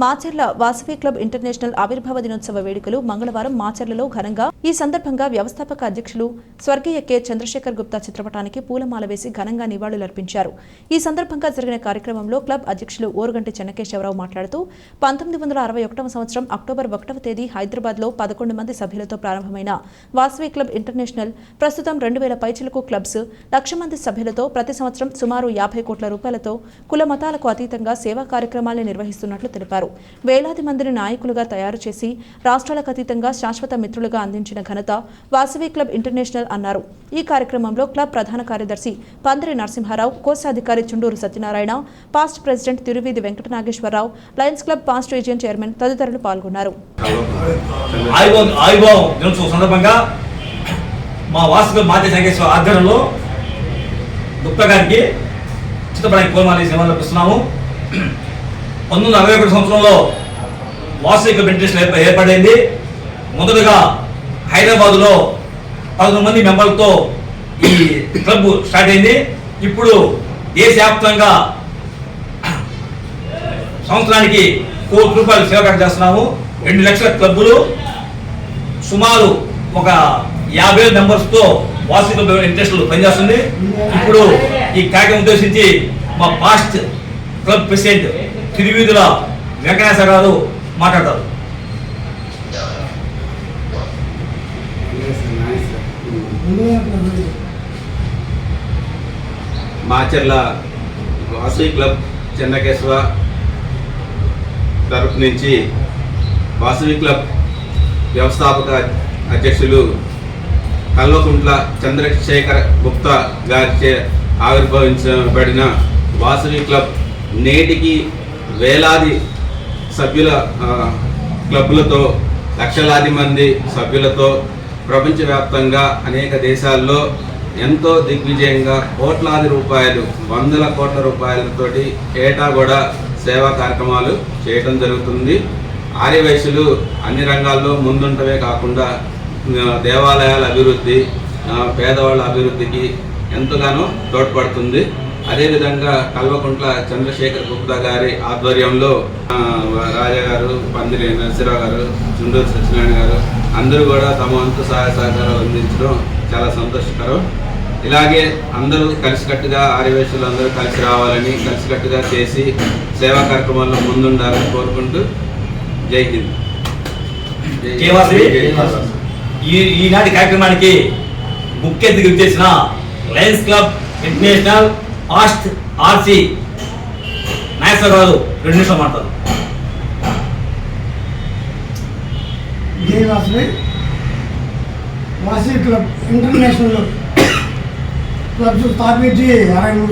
Macherla Vasavi club international ఆవిర్భావ దినోత్సవ వేడుకలు మంగళవారం మాచర్లలో ఘనంగా ఈ సందర్భంగా వ్యవస్థాపక అధ్యక్షులు స్వర్గీయ కె చంద్రశేఖర్ గుప్తా చిత్రపటానికి పూలమాల వేసి ఘనంగా నివాళులర్పించారు. ఈ సందర్భంగా జరిగిన కార్యక్రమంలో క్లబ్ అధ్యక్షులు ఓరుగంటి చెన్నకేశవరావు మాట్లాడుతూ 1961వ సంవత్సరం అక్టోబర్ 1వ తేదీ హైదరాబాద్లో 11 మంది సభ్యులతో ప్రారంభమైన వాసవి క్లబ్ ఇంటర్నేషనల్ ప్రస్తుతం 2000 పైచిలకు క్లబ్స్ 1,00,000 మంది సభ్యులతో ప్రతి సంవత్సరం సుమారు 50 కోట్ల రూపాయలతో కుల మతాలకు అతీతంగా సేవా కార్యక్రమాలను నిర్వహిస్తున్నట్లు తెలిపారు. వేలాది మందిని నాయకులుగా తయారు చేసి రాష్ట్రాలకు అతీతంగా శాశ్వత మిత్రులుగా అందించిన ఘనత వాసవి క్లబ్ ఇంటర్నేషనల్ అన్నారు. ఈ కార్యక్రమంలో క్లబ్ ప్రధాన కార్యదర్శి పందిరి నరసింహారావు, కోశాధికారి Chunduru Satyanarayana, past president Tiruveedhi Venkata Nageswararao, Lions Club past region chairman తదితరులు పాల్గొన్నారు. చిత్తపడానికి 1961 సంవత్సరంలో వాసవి క్లబ్ ఇంటర్నేషనల్ ఏర్పడింది. మొదటగా హైదరాబాద్లో 11 మంది మెంబర్లతో ఈ క్లబ్ స్టార్ట్ అయింది. ఇప్పుడు దేశవ్యాప్తంగా సంవత్సరానికి ₹1 కోటి సేవ చేస్తున్నాము. 2 లక్షల క్లబ్బులు, సుమారు ఒక 50,000 మెంబర్స్తో వాసవి క్లబ్ ఇంటర్నేషనల్ పనిచేస్తుంది. ఇప్పుడు ఈ కార్యక్రమం ఉద్దేశించి మా past club president Tiruveedhula Venkateswararao మాట్లాడతారు. మాచర్ల వాసవి క్లబ్ చెన్నకేశవ తరఫు నుంచి వాసవి క్లబ్ వ్యవస్థాపక అధ్యక్షులు కల్వకుంట్ల చంద్రశేఖర్ గుప్తా గారిచే ఆవిర్భవించబడిన వాసవి క్లబ్ నేటికి వేలాది సభ్యుల క్లబ్లతో, లక్షలాది మంది సభ్యులతో ప్రపంచవ్యాప్తంగా అనేక దేశాల్లో ఎంతో దిగ్విజయంగా కోట్లాది రూపాయలు, వందల కోట్ల రూపాయలతోటి ఏటా కూడా సేవా కార్యక్రమాలు చేయడం జరుగుతుంది. ఆర్యవైశ్యులు అన్ని రంగాల్లో ముందుంటవే కాకుండా దేవాలయాల అభివృద్ధి, పేదవాళ్ళ అభివృద్ధికి ఎంతగానో తోడ్పడుతుంది. అదేవిధంగా కల్వకుంట్ల చంద్రశేఖర్ గుప్తా గారి ఆధ్వర్యంలో రాజా గారు, పందిరి నరసింహరావు గారు, చుండూరు సత్యనారాయణ గారు అందరూ కూడా తమ వంతు సహాయ సహకారాలు అందించడం చాలా సంతోషకరం. ఇలాగే అందరూ కలిసికట్టుగా ఆర్యవేశ్యులు అందరూ కలిసి రావాలని, కలిసికట్టుగా చేసి సేవా కార్యక్రమాల్లో ముందుండాలని కోరుకుంటూ జై హింద్. ఈనాటి కార్యక్రమానికి ముఖ్య అతిథిగా చేసిన Lions Club International past RC Nageswara Rao 2 నిమిషాలు మాట్లాడతారు. వాసవి క్లబ్ ఇంటర్నేషనల్ క్లబ్స్ స్థాపించి 63